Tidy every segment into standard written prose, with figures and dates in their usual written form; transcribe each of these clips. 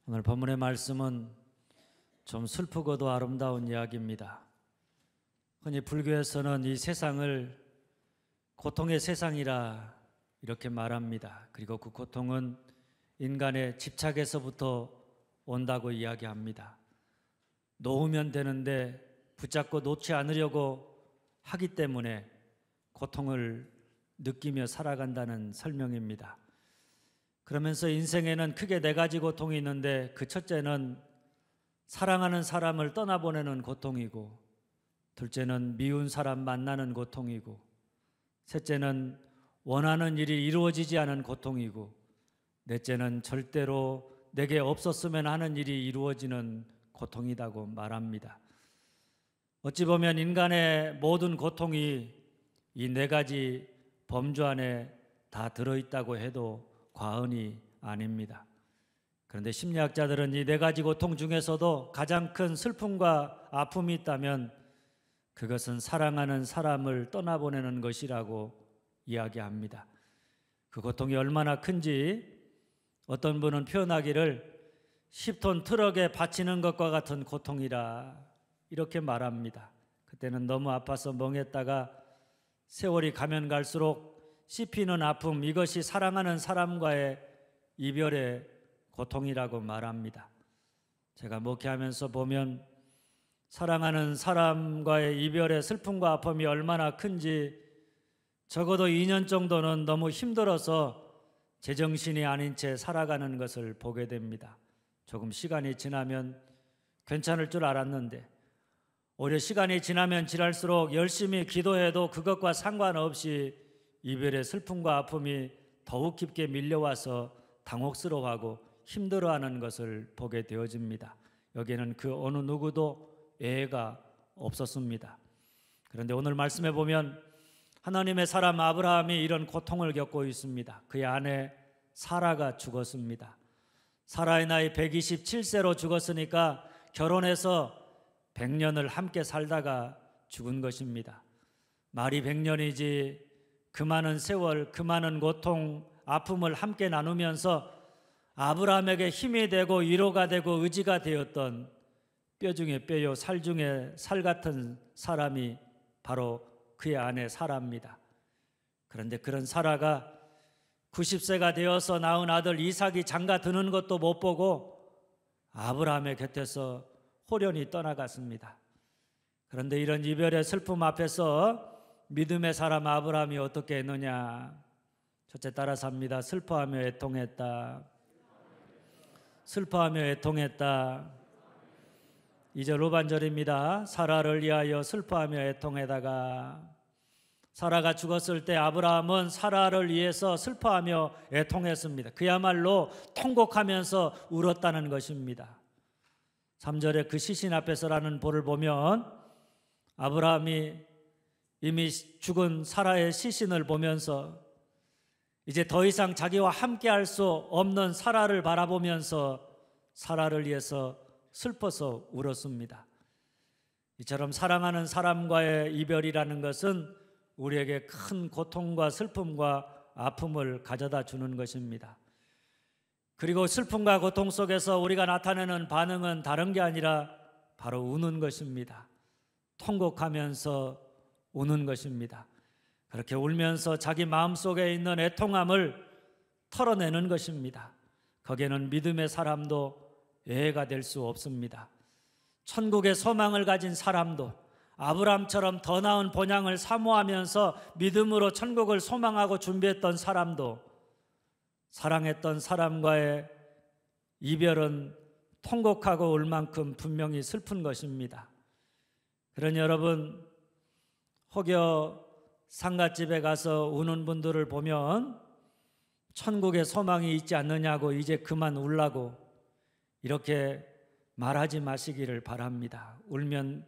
오늘 본문의 말씀은 좀 슬프고도 아름다운 이야기입니다. 흔히 불교에서는 이 세상을 고통의 세상이라 이렇게 말합니다. 그리고 그 고통은 인간의 집착에서부터 온다고 이야기합니다. 놓으면 되는데 붙잡고 놓지 않으려고 하기 때문에 고통을 느끼며 살아간다는 설명입니다. 그러면서 인생에는 크게 4가지 고통이 있는데 그 첫째는 사랑하는 사람을 떠나보내는 고통이고, 둘째는 미운 사람 만나는 고통이고, 셋째는 원하는 일이 이루어지지 않은 고통이고, 넷째는 절대로 내게 없었으면 하는 일이 이루어지는 고통이라고 말합니다. 어찌 보면 인간의 모든 고통이 이 4가지 범주 안에 다 들어있다고 해도 과언이 아닙니다. 그런데 심리학자들은 이 4가지 고통 중에서도 가장 큰 슬픔과 아픔이 있다면 그것은 사랑하는 사람을 떠나보내는 것이라고 이야기합니다. 그 고통이 얼마나 큰지 어떤 분은 표현하기를 10톤 트럭에 받치는 것과 같은 고통이라 이렇게 말합니다. 그때는 너무 아파서 멍했다가 세월이 가면 갈수록 씹히는 아픔, 이것이 사랑하는 사람과의 이별의 고통이라고 말합니다. 제가 목회하면서 보면 사랑하는 사람과의 이별의 슬픔과 아픔이 얼마나 큰지 적어도 2년 정도는 너무 힘들어서 제정신이 아닌 채 살아가는 것을 보게 됩니다. 조금 시간이 지나면 괜찮을 줄 알았는데 오히려 시간이 지나면 지날수록 열심히 기도해도 그것과 상관없이 이별의 슬픔과 아픔이 더욱 깊게 밀려와서 당혹스러워하고 힘들어하는 것을 보게 되어집니다. 여기에는 그 어느 누구도 예외가 없었습니다. 그런데 오늘 말씀해 보면 하나님의 사람 아브라함이 이런 고통을 겪고 있습니다. 그의 아내 사라가 죽었습니다. 사라의 나이 127세로 죽었으니까 결혼해서 100년을 함께 살다가 죽은 것입니다. 말이 100년이지 그 많은 세월, 그 많은 고통, 아픔을 함께 나누면서 아브라함에게 힘이 되고 위로가 되고 의지가 되었던 뼈 중에 뼈요 살 중에 살 같은 사람이 바로 그의 아내 사라입니다. 그런데 그런 사라가 90세가 되어서 낳은 아들 이삭이 장가 드는 것도 못 보고 아브라함의 곁에서 호련히 떠나갔습니다. 그런데 이런 이별의 슬픔 앞에서 믿음의 사람 아브라함이 어떻게 했느냐? 첫째 따라서 합니다. 슬퍼하며 애통했다. 슬퍼하며 애통했다. 2절 후반절입니다. 사라를 위하여 슬퍼하며 애통하다가, 사라가 죽었을 때 아브라함은 사라를 위해서 슬퍼하며 애통했습니다. 그야말로 통곡하면서 울었다는 것입니다. 3절에 그 시신 앞에서라는 볼을 보면 아브라함이 이미 죽은 사라의 시신을 보면서 이제 더 이상 자기와 함께 할 수 없는 사라를 바라보면서 사라를 위해서 슬퍼서 울었습니다. 이처럼 사랑하는 사람과의 이별이라는 것은 우리에게 큰 고통과 슬픔과 아픔을 가져다 주는 것입니다. 그리고 슬픔과 고통 속에서 우리가 나타내는 반응은 다른 게 아니라 바로 우는 것입니다. 통곡하면서 우는 것입니다. 그렇게 울면서 자기 마음속에 있는 애통함을 털어내는 것입니다. 거기에는 믿음의 사람도 예외가 될 수 없습니다. 천국의 소망을 가진 사람도, 아브라함처럼 더 나은 본향을 사모하면서 믿음으로 천국을 소망하고 준비했던 사람도, 사랑했던 사람과의 이별은 통곡하고 울 만큼 분명히 슬픈 것입니다. 그러니 여러분, 혹여 상갓집에 가서 우는 분들을 보면 천국에 소망이 있지 않느냐고 이제 그만 울라고 이렇게 말하지 마시기를 바랍니다. 울면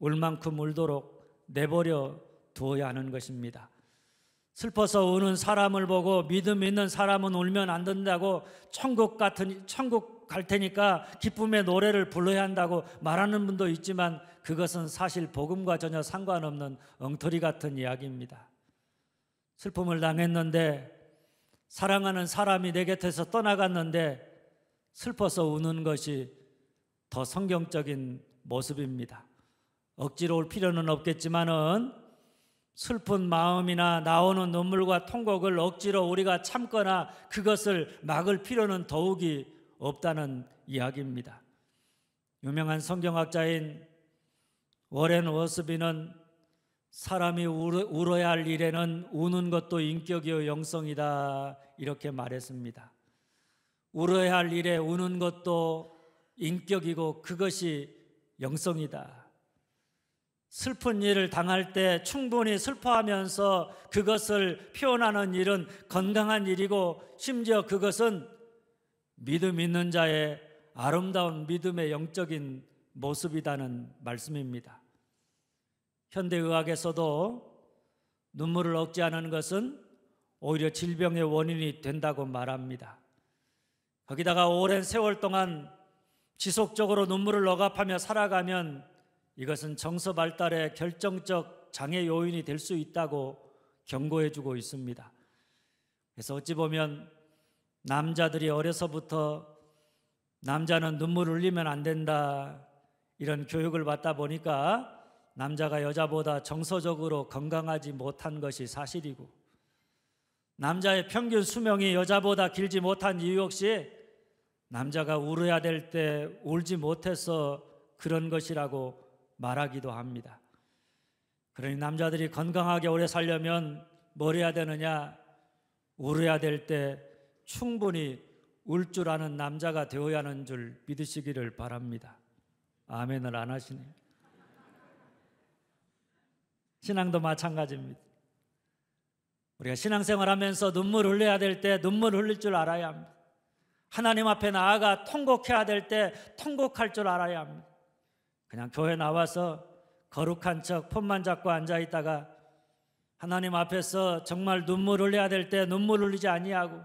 울 만큼 울도록 내버려 두어야 하는 것입니다. 슬퍼서 우는 사람을 보고 믿음 있는 사람은 울면 안 된다고 천국 갈 테니까 기쁨의 노래를 불러야 한다고 말하는 분도 있지만 그것은 사실 복음과 전혀 상관없는 엉터리 같은 이야기입니다. 슬픔을 당했는데 사랑하는 사람이 내 곁에서 떠나갔는데 슬퍼서 우는 것이 더 성경적인 모습입니다. 억지로 울 필요는 없겠지만은 슬픈 마음이나 나오는 눈물과 통곡을 억지로 우리가 참거나 그것을 막을 필요는 더욱이 없다는 이야기입니다. 유명한 성경학자인 워렌 워스비는 사람이 울어야 할 일에는 우는 것도 인격이요 영성이다 이렇게 말했습니다. 울어야 할 일에 우는 것도 인격이고 그것이 영성이다. 슬픈 일을 당할 때 충분히 슬퍼하면서 그것을 표현하는 일은 건강한 일이고 심지어 그것은 믿음 있는 자의 아름다운 믿음의 영적인 모습이라는 말씀입니다. 현대의학에서도 눈물을 억제하는 것은 오히려 질병의 원인이 된다고 말합니다. 거기다가 오랜 세월 동안 지속적으로 눈물을 억압하며 살아가면 이것은 정서 발달의 결정적 장애 요인이 될 수 있다고 경고해 주고 있습니다. 그래서 어찌 보면 남자들이 어려서부터 남자는 눈물 흘리면 안 된다 이런 교육을 받다 보니까 남자가 여자보다 정서적으로 건강하지 못한 것이 사실이고 남자의 평균 수명이 여자보다 길지 못한 이유 역시 남자가 울어야 될 때 울지 못해서 그런 것이라고 말하기도 합니다. 그러니 남자들이 건강하게 오래 살려면 뭘 해야 되느냐? 울어야 될 때 충분히 울 줄 아는 남자가 되어야 하는 줄 믿으시기를 바랍니다. 아멘을 안 하시네요. 신앙도 마찬가지입니다. 우리가 신앙생활하면서 눈물 흘려야 될 때 눈물 흘릴 줄 알아야 합니다. 하나님 앞에 나아가 통곡해야 될 때 통곡할 줄 알아야 합니다. 그냥 교회 나와서 거룩한 척 폰만 잡고 앉아있다가 하나님 앞에서 정말 눈물 흘려야 될 때 눈물 흘리지 아니하고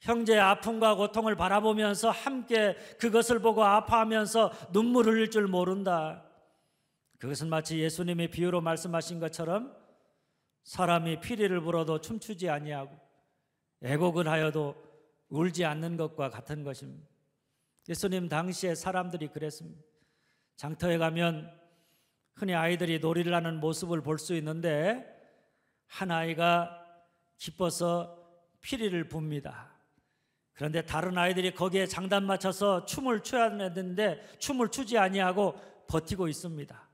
형제의 아픔과 고통을 바라보면서 함께 그것을 보고 아파하면서 눈물 흘릴 줄 모른다. 그것은 마치 예수님이 비유로 말씀하신 것처럼 사람이 피리를 불어도 춤추지 아니하고 애곡을 하여도 울지 않는 것과 같은 것입니다. 예수님 당시에 사람들이 그랬습니다. 장터에 가면 흔히 아이들이 놀이를 하는 모습을 볼 수 있는데 한 아이가 기뻐서 피리를 붑니다. 그런데 다른 아이들이 거기에 장단 맞춰서 춤을 춰야 되는데 춤을 추지 아니하고 버티고 있습니다.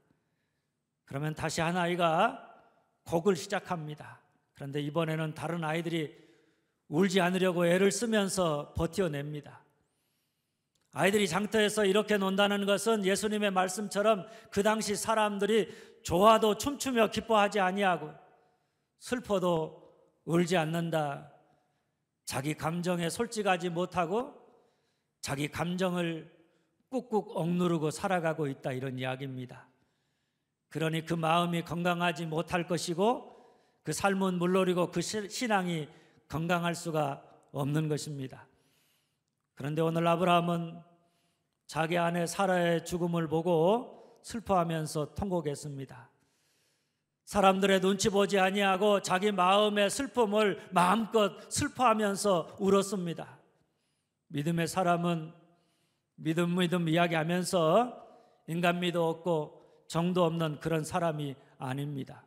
그러면 다시 한 아이가 곡을 시작합니다. 그런데 이번에는 다른 아이들이 울지 않으려고 애를 쓰면서 버텨냅니다. 아이들이 장터에서 이렇게 논다는 것은 예수님의 말씀처럼 그 당시 사람들이 좋아도 춤추며 기뻐하지 아니하고 슬퍼도 울지 않는다. 자기 감정에 솔직하지 못하고 자기 감정을 꾹꾹 억누르고 살아가고 있다 이런 이야기입니다. 그러니 그 마음이 건강하지 못할 것이고 그 삶은 물론이고 그 신앙이 건강할 수가 없는 것입니다. 그런데 오늘 아브라함은 자기 아내 사라의 죽음을 보고 슬퍼하면서 통곡했습니다. 사람들의 눈치 보지 아니하고 자기 마음의 슬픔을 마음껏 슬퍼하면서 울었습니다. 믿음의 사람은 믿음 이야기하면서 인간미도 없고 정도 없는 그런 사람이 아닙니다.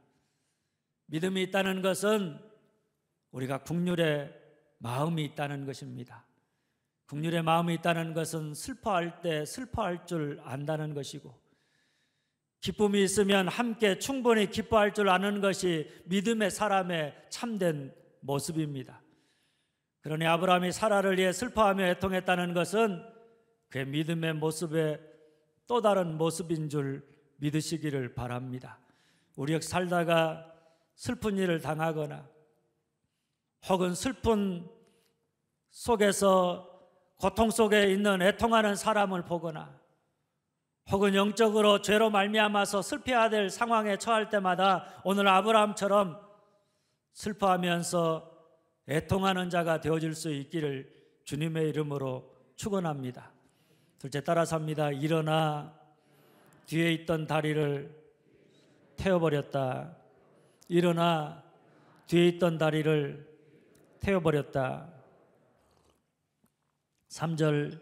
믿음이 있다는 것은 우리가 국률의 마음이 있다는 것입니다. 국률의 마음이 있다는 것은 슬퍼할 때 슬퍼할 줄 안다는 것이고 기쁨이 있으면 함께 충분히 기뻐할 줄 아는 것이 믿음의 사람의 참된 모습입니다. 그러니 아브라함이 사라를 위해 슬퍼하며 애통했다는 것은 그의 믿음의 모습의 또 다른 모습인 줄 믿으시기를 바랍니다. 우리 역시 살다가 슬픈 일을 당하거나 혹은 슬픈 속에서 고통 속에 있는 애통하는 사람을 보거나 혹은 영적으로 죄로 말미암아서 슬퍼해야 될 상황에 처할 때마다 오늘 아브라함처럼 슬퍼하면서 애통하는 자가 되어질 수 있기를 주님의 이름으로 축원합니다. 둘째 따라서 합니다. 일어나 뒤에 있던 다리를 태워버렸다. 일어나 뒤에 있던 다리를 태워버렸다. 3절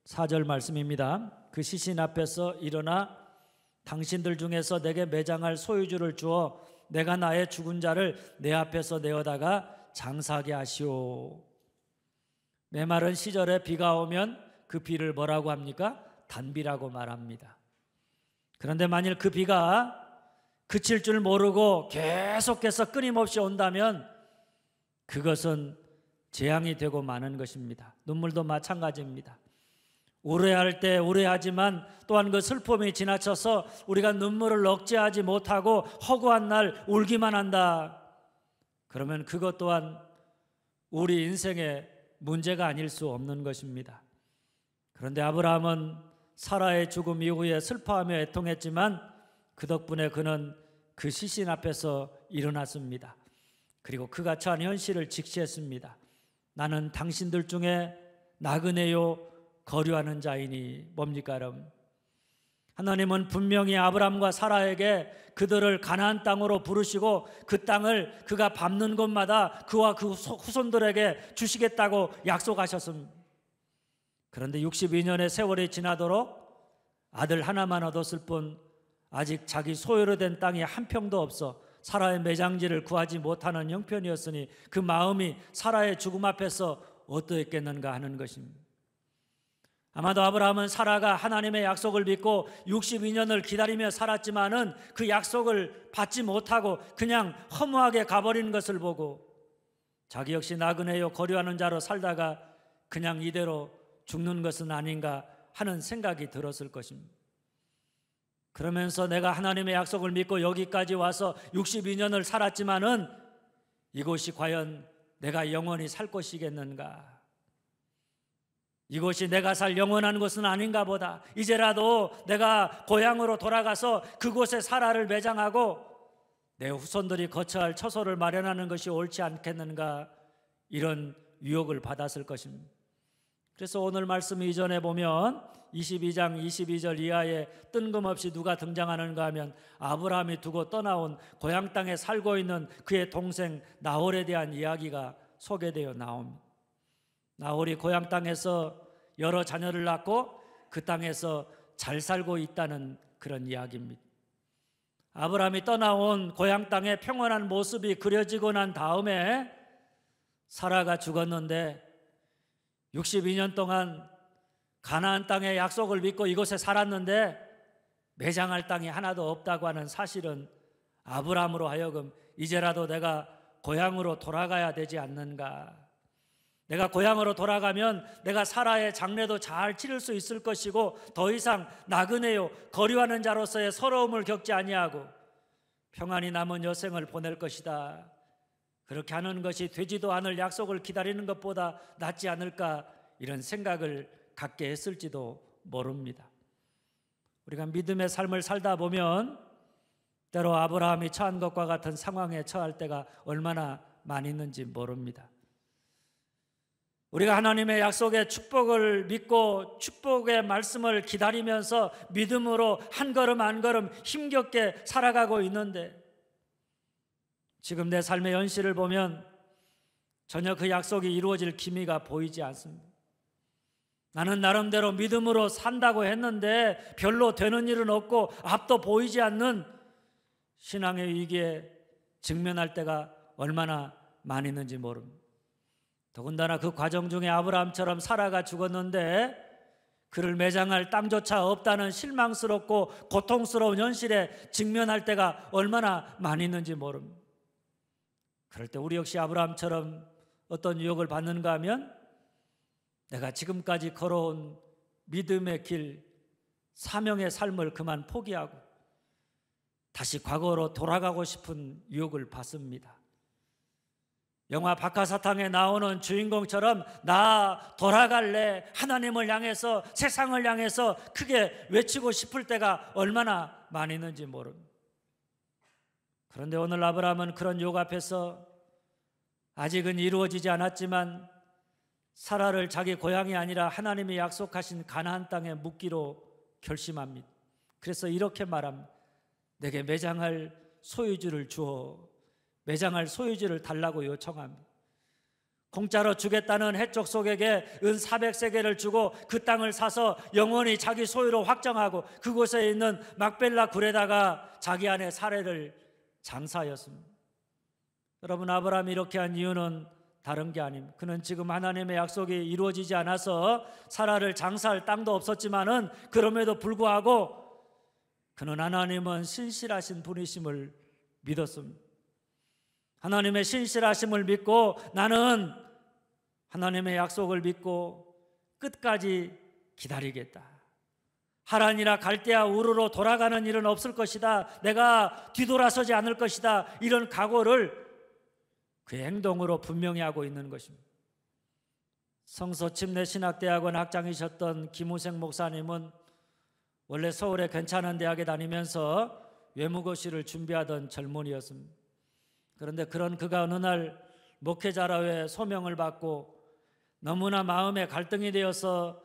4절 말씀입니다. 그 시신 앞에서 일어나 당신들 중에서 내게 매장할 소유주를 주어 내가 나의 죽은 자를 내 앞에서 내어다가 장사하게 하시오. 메마른 시절에 비가 오면 그 비를 뭐라고 합니까? 단비라고 말합니다. 그런데 만일 그 비가 그칠 줄 모르고 계속해서 끊임없이 온다면 그것은 재앙이 되고 마는 것입니다. 눈물도 마찬가지입니다. 우려할 때 우려하지만 또한 그 슬픔이 지나쳐서 우리가 눈물을 억제하지 못하고 허구한 날 울기만 한다. 그러면 그것 또한 우리 인생의 문제가 아닐 수 없는 것입니다. 그런데 아브라함은 사라의 죽음 이후에 슬퍼하며 애통했지만 그 덕분에 그는 그 시신 앞에서 일어났습니다. 그리고 그가 처한 현실을 직시했습니다. 나는 당신들 중에 나그네요 거류하는 자이니. 뭡니까 여러분? 하나님은 분명히 아브라함과 사라에게 그들을 가나안 땅으로 부르시고 그 땅을 그가 밟는 곳마다 그와 그 후손들에게 주시겠다고 약속하셨습니다. 그런데 62년의 세월이 지나도록 아들 하나만 얻었을 뿐 아직 자기 소유로 된 땅이 한 평도 없어 사라의 매장지를 구하지 못하는 형편이었으니 그 마음이 사라의 죽음 앞에서 어떠했겠는가 하는 것입니다. 아마도 아브라함은 사라가 하나님의 약속을 믿고 62년을 기다리며 살았지만은 그 약속을 받지 못하고 그냥 허무하게 가버리는 것을 보고 자기 역시 나그네요 거류하는 자로 살다가 그냥 이대로 죽는 것은 아닌가 하는 생각이 들었을 것입니다. 그러면서 내가 하나님의 약속을 믿고 여기까지 와서 62년을 살았지만은 이곳이 과연 내가 영원히 살 곳이겠는가? 이곳이 내가 살 영원한 곳은 아닌가 보다. 이제라도 내가 고향으로 돌아가서 그곳에 사라를 매장하고 내 후손들이 거처할 처소를 마련하는 것이 옳지 않겠는가, 이런 유혹을 받았을 것입니다. 그래서 오늘 말씀 이전에 보면 22장 22절 이하에 뜬금없이 누가 등장하는가 하면 아브라함이 두고 떠나온 고향 땅에 살고 있는 그의 동생 나홀에 대한 이야기가 소개되어 나옵니다. 나홀이 고향 땅에서 여러 자녀를 낳고 그 땅에서 잘 살고 있다는 그런 이야기입니다. 아브라함이 떠나온 고향 땅의 평온한 모습이 그려지고 난 다음에 사라가 죽었는데 62년 동안 가나안 땅의 약속을 믿고 이곳에 살았는데 매장할 땅이 하나도 없다고 하는 사실은 아브라함으로 하여금 이제라도 내가 고향으로 돌아가야 되지 않는가, 내가 고향으로 돌아가면 내가 사라의 장례도 잘 치를 수 있을 것이고 더 이상 나그네요 거류하는 자로서의 서러움을 겪지 아니하고 평안히 남은 여생을 보낼 것이다. 그렇게 하는 것이 되지도 않을 약속을 기다리는 것보다 낫지 않을까, 이런 생각을 갖게 했을지도 모릅니다. 우리가 믿음의 삶을 살다 보면 때로 아브라함이 처한 것과 같은 상황에 처할 때가 얼마나 많이 있는지 모릅니다. 우리가 하나님의 약속의 축복을 믿고 축복의 말씀을 기다리면서 믿음으로 한 걸음 한 걸음 힘겹게 살아가고 있는데 지금 내 삶의 현실을 보면 전혀 그 약속이 이루어질 기미가 보이지 않습니다. 나는 나름대로 믿음으로 산다고 했는데 별로 되는 일은 없고 앞도 보이지 않는 신앙의 위기에 직면할 때가 얼마나 많이 있는지 모릅니다. 더군다나 그 과정 중에 아브라함처럼 사라가 죽었는데 그를 매장할 땅조차 없다는 실망스럽고 고통스러운 현실에 직면할 때가 얼마나 많이 있는지 모릅니다. 그럴 때 우리 역시 아브라함처럼 어떤 유혹을 받는가 하면 내가 지금까지 걸어온 믿음의 길, 사명의 삶을 그만 포기하고 다시 과거로 돌아가고 싶은 유혹을 받습니다. 영화 박하사탕에 나오는 주인공처럼 나 돌아갈래, 하나님을 향해서 세상을 향해서 크게 외치고 싶을 때가 얼마나 많이 있는지 모릅니다. 그런데 오늘 아브라함은 그런 유혹 앞에서 아직은 이루어지지 않았지만 사라를 자기 고향이 아니라 하나님이 약속하신 가나안 땅에 묻기로 결심합니다. 그래서 이렇게 말합니다. 내게 매장할 소유주를 주어, 매장할 소유주를 달라고 요청합니다. 공짜로 주겠다는 해족 속에게 은 400세겔을 주고 그 땅을 사서 영원히 자기 소유로 확정하고 그곳에 있는 막벨라 굴에다가 자기 아내 사례를 장사하였습니다. 여러분, 아브라함이 이렇게 한 이유는 다른 게 아닙니다. 그는 지금 하나님의 약속이 이루어지지 않아서 사라를 장사할 땅도 없었지만은 그럼에도 불구하고 그는 하나님은 신실하신 분이심을 믿었습니다. 하나님의 신실하심을 믿고 나는 하나님의 약속을 믿고 끝까지 기다리겠다. 하란이나 갈대아 우르로 돌아가는 일은 없을 것이다. 내가 뒤돌아서지 않을 것이다. 이런 각오를 그의 행동으로 분명히 하고 있는 것입니다. 성서침례신학대학원 학장이셨던 김우생 목사님은 원래 서울의 괜찮은 대학에 다니면서 외무고시를 준비하던 젊은이였습니다. 그런데 그런 그가 어느 날 목회자라의 소명을 받고 너무나 마음에 갈등이 되어서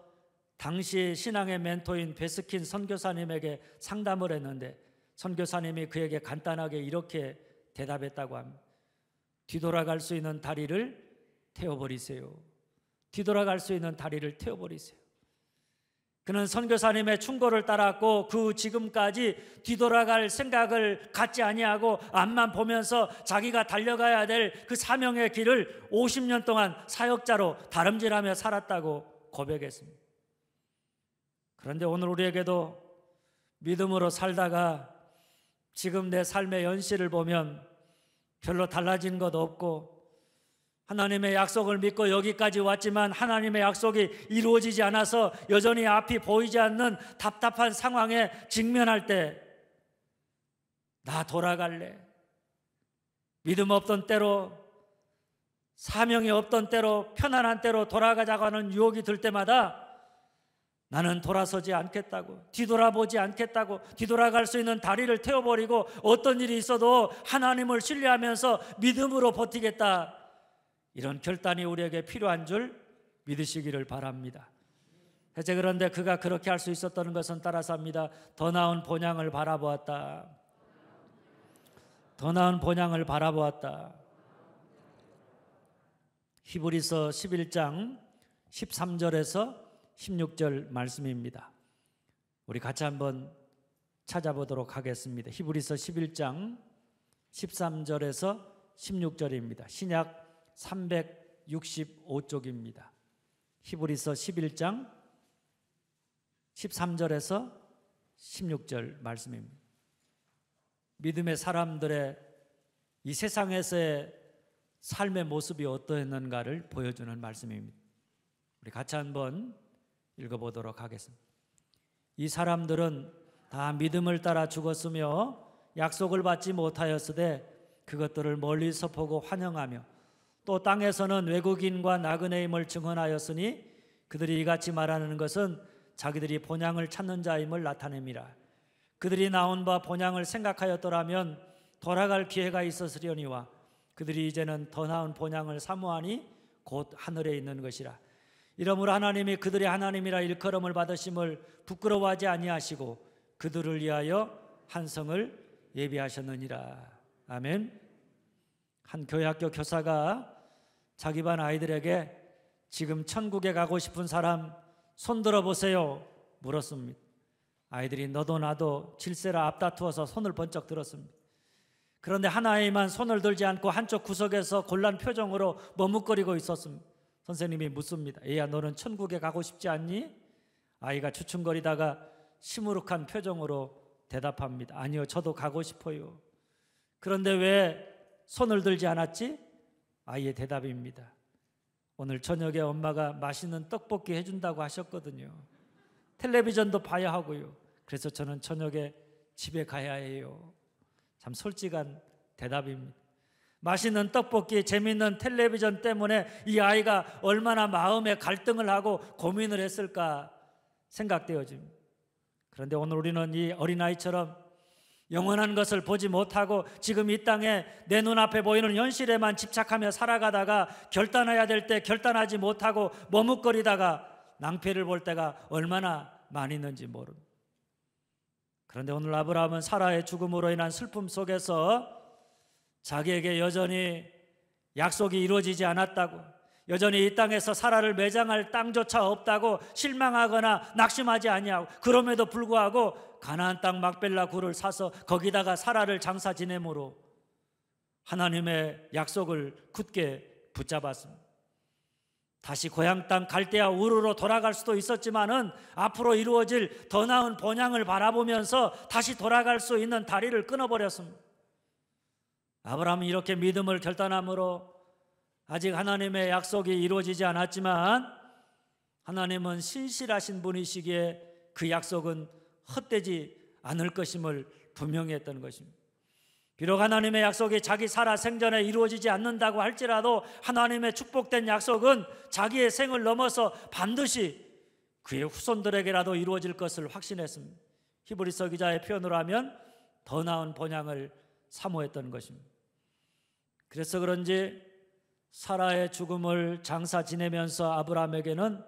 당시 신앙의 멘토인 베스킨 선교사님에게 상담을 했는데 선교사님이 그에게 간단하게 이렇게 대답했다고 합니다. 뒤돌아갈 수 있는 다리를 태워버리세요. 뒤돌아갈 수 있는 다리를 태워버리세요. 그는 선교사님의 충고를 따랐고 그 지금까지 뒤돌아갈 생각을 갖지 아니하고 앞만 보면서 자기가 달려가야 될 그 사명의 길을 50년 동안 사역자로 다름질하며 살았다고 고백했습니다. 그런데 오늘 우리에게도 믿음으로 살다가 지금 내 삶의 현실을 보면 별로 달라진 것 없고 하나님의 약속을 믿고 여기까지 왔지만 하나님의 약속이 이루어지지 않아서 여전히 앞이 보이지 않는 답답한 상황에 직면할 때 나 돌아갈래. 믿음 없던 때로, 사명이 없던 때로, 편안한 때로 돌아가자고 하는 유혹이 들 때마다 나는 돌아서지 않겠다고, 뒤돌아보지 않겠다고, 뒤돌아갈 수 있는 다리를 태워버리고 어떤 일이 있어도 하나님을 신뢰하면서 믿음으로 버티겠다. 이런 결단이 우리에게 필요한 줄 믿으시기를 바랍니다. 이제 그런데 그가 그렇게 할 수 있었던 것은 따라서 합니다. 더 나은 본향을 바라보았다. 더 나은 본향을 바라보았다. 히브리서 11장 13절에서 16절 말씀입니다. 우리 같이 한번 찾아보도록 하겠습니다. 히브리서 11장 13절에서 16절입니다. 신약 365쪽입니다. 히브리서 11장 13절에서 16절 말씀입니다. 믿음의 사람들의 이 세상에서의 삶의 모습이 어떠했는가를 보여주는 말씀입니다. 우리 같이 한번 읽어보도록 하겠습니다. 이 사람들은 다 믿음을 따라 죽었으며 약속을 받지 못하였으되 그것들을 멀리서 보고 환영하며 또 땅에서는 외국인과 나그네임을 증언하였으니 그들이 이같이 말하는 것은 자기들이 본향을 찾는 자임을 나타냅니다. 그들이 나온 바 본향을 생각하였더라면 돌아갈 기회가 있었으려니와 그들이 이제는 더 나은 본향을 사모하니 곧 하늘에 있는 것이라. 이러므로 하나님이 그들의 하나님이라 일컬음을 받으심을 부끄러워하지 아니하시고 그들을 위하여 한 성을 예비하셨느니라. 아멘. 한 교회학교 교사가 자기 반 아이들에게 지금 천국에 가고 싶은 사람 손 들어보세요 물었습니다. 아이들이 너도 나도 질세라 앞다투어서 손을 번쩍 들었습니다. 그런데 한 아이만 손을 들지 않고 한쪽 구석에서 곤란 표정으로 머뭇거리고 있었습니다. 선생님이 묻습니다. 얘야, 너는 천국에 가고 싶지 않니? 아이가 주춤거리다가 시무룩한 표정으로 대답합니다. 아니요, 저도 가고 싶어요. 그런데 왜 손을 들지 않았지? 아이의 대답입니다. 오늘 저녁에 엄마가 맛있는 떡볶이 해준다고 하셨거든요. 텔레비전도 봐야 하고요. 그래서 저는 저녁에 집에 가야 해요. 참 솔직한 대답입니다. 맛있는 떡볶이, 재미있는 텔레비전 때문에 이 아이가 얼마나 마음에 갈등을 하고 고민을 했을까 생각되어집니다. 그런데 오늘 우리는 이 어린아이처럼 영원한 것을 보지 못하고 지금 이 땅에 내 눈앞에 보이는 현실에만 집착하며 살아가다가 결단해야 될 때 결단하지 못하고 머뭇거리다가 낭패를 볼 때가 얼마나 많이 있는지 모릅니다. 그런데 오늘 아브라함은 사라의 죽음으로 인한 슬픔 속에서 자기에게 여전히 약속이 이루어지지 않았다고, 여전히 이 땅에서 사라를 매장할 땅조차 없다고 실망하거나 낙심하지 아니하고, 그럼에도 불구하고 가나안 땅 막벨라 굴을 사서 거기다가 사라를 장사 지내므로 하나님의 약속을 굳게 붙잡았습니다. 다시 고향 땅 갈대아 우르로 돌아갈 수도 있었지만은 앞으로 이루어질 더 나은 본향을 바라보면서 다시 돌아갈 수 있는 다리를 끊어버렸습니다. 아브라함이 이렇게 믿음을 결단함으로 아직 하나님의 약속이 이루어지지 않았지만 하나님은 신실하신 분이시기에 그 약속은 헛되지 않을 것임을 분명히 했던 것입니다. 비록 하나님의 약속이 자기 살아 생전에 이루어지지 않는다고 할지라도 하나님의 축복된 약속은 자기의 생을 넘어서 반드시 그의 후손들에게라도 이루어질 것을 확신했습니다. 히브리서 기자의 표현으로 하면 더 나은 본향을 사모했던 것입니다. 그래서 그런지 사라의 죽음을 장사 지내면서 아브라함에게는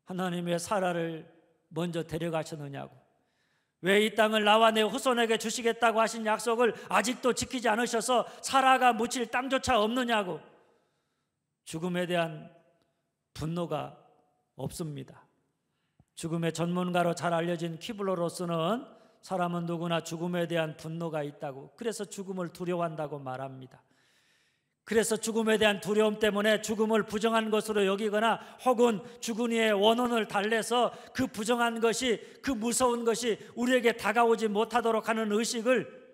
하나님의 사라를 먼저 데려가셨느냐고, 왜 이 땅을 나와 내 후손에게 주시겠다고 하신 약속을 아직도 지키지 않으셔서 사라가 묻힐 땅조차 없느냐고, 죽음에 대한 분노가 없습니다. 죽음의 전문가로 잘 알려진 키블로로스는 사람은 누구나 죽음에 대한 분노가 있다고, 그래서 죽음을 두려워한다고 말합니다. 그래서 죽음에 대한 두려움 때문에 죽음을 부정한 것으로 여기거나 혹은 죽은 이의 원혼을 달래서 그 부정한 것이, 그 무서운 것이 우리에게 다가오지 못하도록 하는 의식을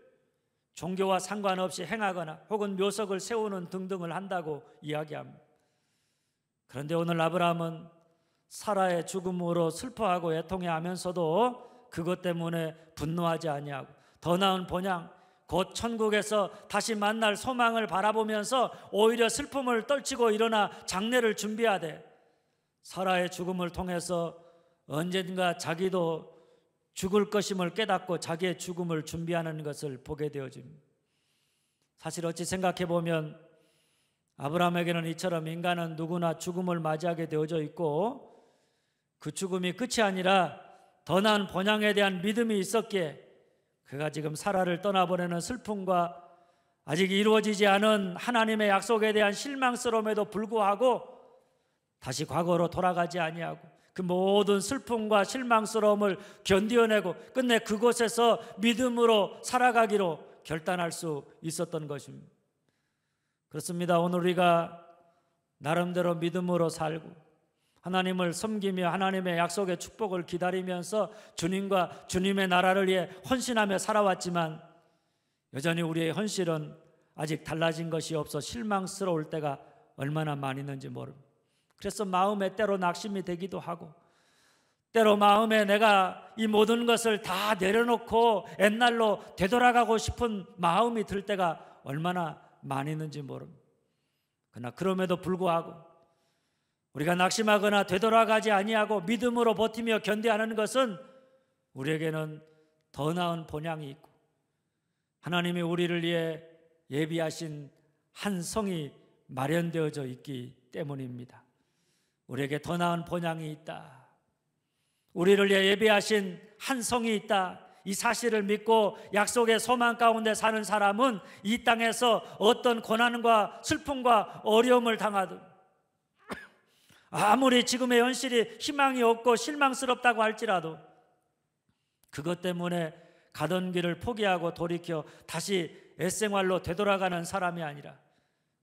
종교와 상관없이 행하거나 혹은 묘석을 세우는 등등을 한다고 이야기합니다. 그런데 오늘 아브라함은 사라의 죽음으로 슬퍼하고 애통해하면서도 그것 때문에 분노하지 아니하고 더 나은 본향, 곧 천국에서 다시 만날 소망을 바라보면서 오히려 슬픔을 떨치고 일어나 장례를 준비하되 사라의 죽음을 통해서 언젠가 자기도 죽을 것임을 깨닫고 자기의 죽음을 준비하는 것을 보게 되어집니다. 사실 어찌 생각해 보면 아브라함에게는 이처럼 인간은 누구나 죽음을 맞이하게 되어져 있고 그 죽음이 끝이 아니라 더 나은 본향에 대한 믿음이 있었기에 그가 지금 사라를 떠나보내는 슬픔과 아직 이루어지지 않은 하나님의 약속에 대한 실망스러움에도 불구하고 다시 과거로 돌아가지 아니하고 그 모든 슬픔과 실망스러움을 견디어내고 끝내 그곳에서 믿음으로 살아가기로 결단할 수 있었던 것입니다. 그렇습니다. 오늘 우리가 나름대로 믿음으로 살고 하나님을 섬기며 하나님의 약속의 축복을 기다리면서 주님과 주님의 나라를 위해 헌신하며 살아왔지만 여전히 우리의 헌신은 아직 달라진 것이 없어 실망스러울 때가 얼마나 많이 있는지 모릅니다. 그래서 마음에 때로 낙심이 되기도 하고 때로 마음에 내가 이 모든 것을 다 내려놓고 옛날로 되돌아가고 싶은 마음이 들 때가 얼마나 많이 있는지 모릅니다. 그러나 그럼에도 불구하고 우리가 낙심하거나 되돌아가지 아니하고 믿음으로 버티며 견디하는 것은 우리에게는 더 나은 본향이 있고 하나님이 우리를 위해 예비하신 한 성이 마련되어져 있기 때문입니다. 우리에게 더 나은 본향이 있다. 우리를 위해 예비하신 한 성이 있다. 이 사실을 믿고 약속의 소망 가운데 사는 사람은 이 땅에서 어떤 고난과 슬픔과 어려움을 당하든 아무리 지금의 현실이 희망이 없고 실망스럽다고 할지라도 그것 때문에 가던 길을 포기하고 돌이켜 다시 옛생활로 되돌아가는 사람이 아니라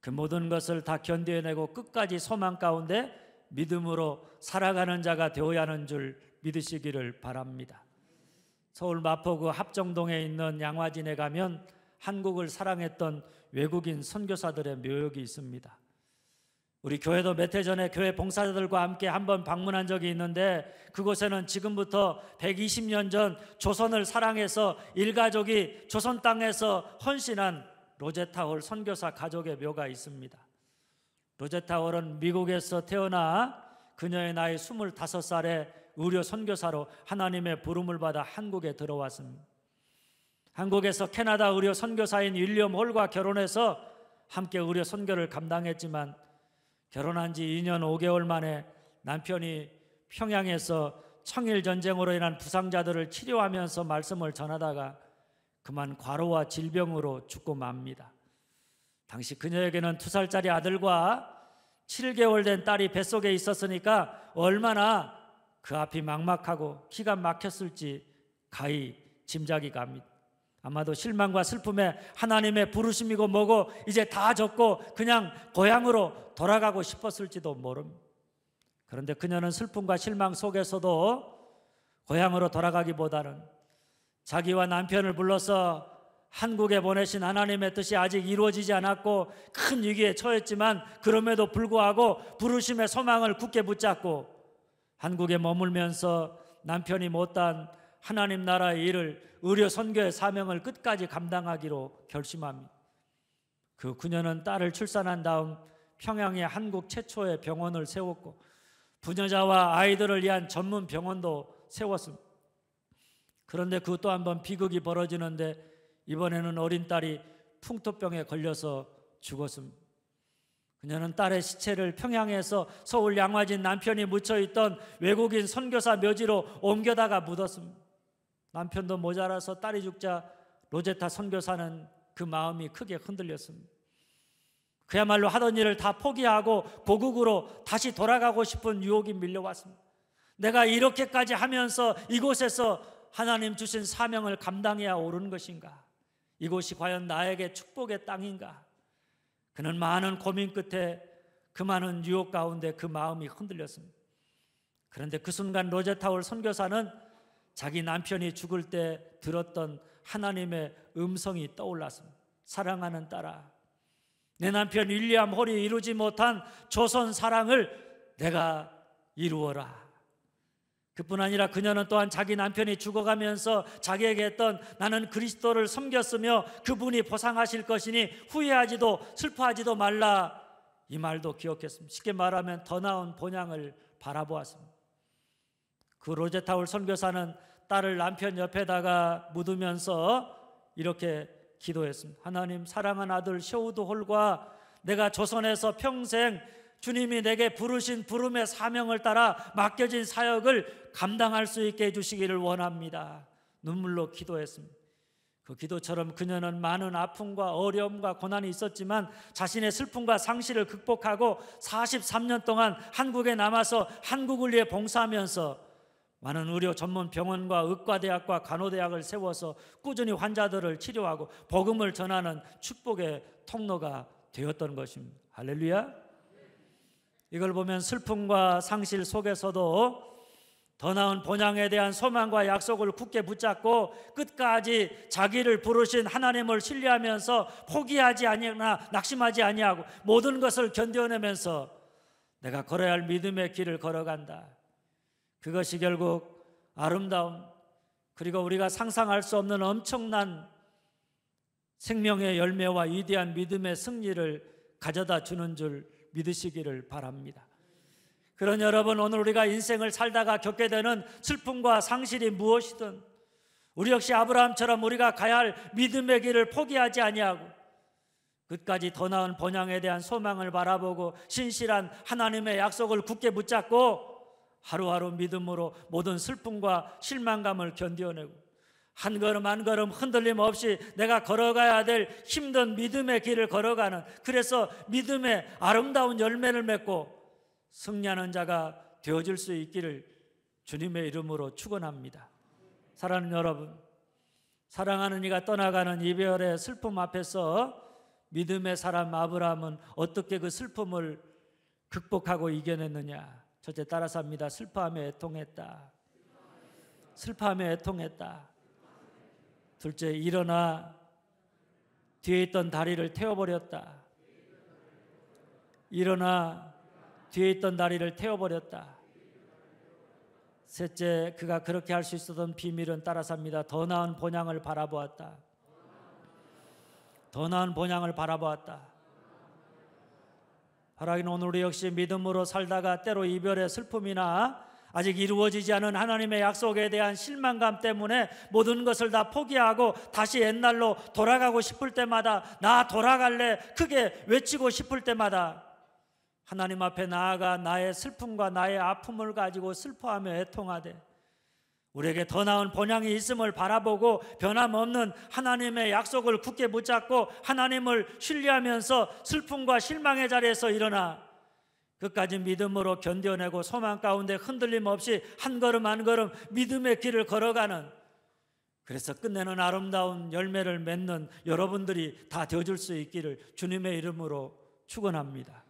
그 모든 것을 다 견뎌내고 끝까지 소망 가운데 믿음으로 살아가는 자가 되어야 하는 줄 믿으시기를 바랍니다. 서울 마포구 합정동에 있는 양화진에 가면 한국을 사랑했던 외국인 선교사들의 묘역이 있습니다. 우리 교회도 몇 해 전에 교회 봉사자들과 함께 한번 방문한 적이 있는데 그곳에는 지금부터 120년 전 조선을 사랑해서 일가족이 조선 땅에서 헌신한 로제타 홀 선교사 가족의 묘가 있습니다. 로제타 홀은 미국에서 태어나 그녀의 나이 25살에 의료 선교사로 하나님의 부름을 받아 한국에 들어왔습니다. 한국에서 캐나다 의료 선교사인 윌리엄 홀과 결혼해서 함께 의료 선교를 감당했지만 결혼한 지 2년 5개월 만에 남편이 평양에서 청일전쟁으로 인한 부상자들을 치료하면서 말씀을 전하다가 그만 과로와 질병으로 죽고 맙니다. 당시 그녀에게는 2살짜리 아들과 7개월 된 딸이 뱃속에 있었으니까 얼마나 그 앞이 막막하고 기가 막혔을지 가히 짐작이 갑니다. 아마도 실망과 슬픔에 하나님의 부르심이고 뭐고 이제 다 졌고 그냥 고향으로 돌아가고 싶었을지도 모릅니다. 그런데 그녀는 슬픔과 실망 속에서도 고향으로 돌아가기보다는 자기와 남편을 불러서 한국에 보내신 하나님의 뜻이 아직 이루어지지 않았고 큰 위기에 처했지만 그럼에도 불구하고 부르심의 소망을 굳게 붙잡고 한국에 머물면서 남편이 못한 하나님 나라의 일을, 의료 선교의 사명을 끝까지 감당하기로 결심합니다. 그 그녀는 딸을 출산한 다음 평양에 한국 최초의 병원을 세웠고 부녀자와 아이들을 위한 전문 병원도 세웠습니다. 그런데 그 또 한 번 비극이 벌어지는데 이번에는 어린 딸이 풍토병에 걸려서 죽었습니다. 그녀는 딸의 시체를 평양에서 서울 양화진 남편이 묻혀있던 외국인 선교사 묘지로 옮겨다가 묻었습니다. 남편도 모자라서 딸이 죽자 로제타 선교사는 그 마음이 크게 흔들렸습니다. 그야말로 하던 일을 다 포기하고 고국으로 다시 돌아가고 싶은 유혹이 밀려왔습니다. 내가 이렇게까지 하면서 이곳에서 하나님 주신 사명을 감당해야 옳은 것인가? 이곳이 과연 나에게 축복의 땅인가? 그는 많은 고민 끝에 그 많은 유혹 가운데 그 마음이 흔들렸습니다. 그런데 그 순간 로제타울 선교사는 자기 남편이 죽을 때 들었던 하나님의 음성이 떠올랐습니다. 사랑하는 딸아, 내 남편 윌리엄 홀이 이루지 못한 조선 사랑을 내가 이루어라. 그뿐 아니라 그녀는 또한 자기 남편이 죽어가면서 자기에게 했던 나는 그리스도를 섬겼으며 그분이 보상하실 것이니 후회하지도 슬퍼하지도 말라, 이 말도 기억했습니다. 쉽게 말하면 더 나은 본향을 바라보았습니다. 그 로제타울 선교사는 딸을 남편 옆에다가 묻으면서 이렇게 기도했습니다. 하나님, 사랑하는 아들 셰우드 홀과 내가 조선에서 평생 주님이 내게 부르신 부름의 사명을 따라 맡겨진 사역을 감당할 수 있게 해주시기를 원합니다. 눈물로 기도했습니다. 그 기도처럼 그녀는 많은 아픔과 어려움과 고난이 있었지만 자신의 슬픔과 상실을 극복하고 43년 동안 한국에 남아서 한국을 위해 봉사하면서 많은 의료 전문 병원과 의과대학과 간호대학을 세워서 꾸준히 환자들을 치료하고 복음을 전하는 축복의 통로가 되었던 것입니다. 할렐루야. 이걸 보면 슬픔과 상실 속에서도 더 나은 본향에 대한 소망과 약속을 굳게 붙잡고 끝까지 자기를 부르신 하나님을 신뢰하면서 포기하지 아니하나 낙심하지 아니하고 모든 것을 견뎌내면서 내가 걸어야 할 믿음의 길을 걸어간다. 그것이 결국 아름다운, 그리고 우리가 상상할 수 없는 엄청난 생명의 열매와 위대한 믿음의 승리를 가져다 주는 줄 믿으시기를 바랍니다. 그런 여러분, 오늘 우리가 인생을 살다가 겪게 되는 슬픔과 상실이 무엇이든 우리 역시 아브라함처럼 우리가 가야 할 믿음의 길을 포기하지 아니하고 끝까지 더 나은 본향에 대한 소망을 바라보고 신실한 하나님의 약속을 굳게 붙잡고 하루하루 믿음으로 모든 슬픔과 실망감을 견뎌내고 한 걸음 한 걸음 흔들림 없이 내가 걸어가야 될 힘든 믿음의 길을 걸어가는, 그래서 믿음의 아름다운 열매를 맺고 승리하는 자가 되어질 수 있기를 주님의 이름으로 축원합니다. 사랑하는 여러분, 사랑하는 이가 떠나가는 이별의 슬픔 앞에서 믿음의 사람 아브라함은 어떻게 그 슬픔을 극복하고 이겨냈느냐? 첫째, 따라서 합니다. 슬퍼하며 애통했다. 슬퍼하며 애통했다. 둘째, 일어나 뒤에 있던 다리를 태워버렸다. 일어나 뒤에 있던 다리를 태워버렸다. 셋째, 그가 그렇게 할 수 있었던 비밀은 따라서 합니다. 더 나은 본향을 바라보았다. 더 나은 본향을 바라보았다. 바라기는 오늘 우리 역시 믿음으로 살다가 때로 이별의 슬픔이나 아직 이루어지지 않은 하나님의 약속에 대한 실망감 때문에 모든 것을 다 포기하고 다시 옛날로 돌아가고 싶을 때마다, 나 돌아갈래 크게 외치고 싶을 때마다 하나님 앞에 나아가 나의 슬픔과 나의 아픔을 가지고 슬퍼하며 애통하되 우리에게 더 나은 본향이 있음을 바라보고 변함없는 하나님의 약속을 굳게 붙잡고 하나님을 신뢰하면서 슬픔과 실망의 자리에서 일어나 끝까지 믿음으로 견뎌내고 소망 가운데 흔들림 없이 한 걸음 한 걸음 믿음의 길을 걸어가는, 그래서 끝내는 아름다운 열매를 맺는 여러분들이 다 되어줄 수 있기를 주님의 이름으로 축원합니다.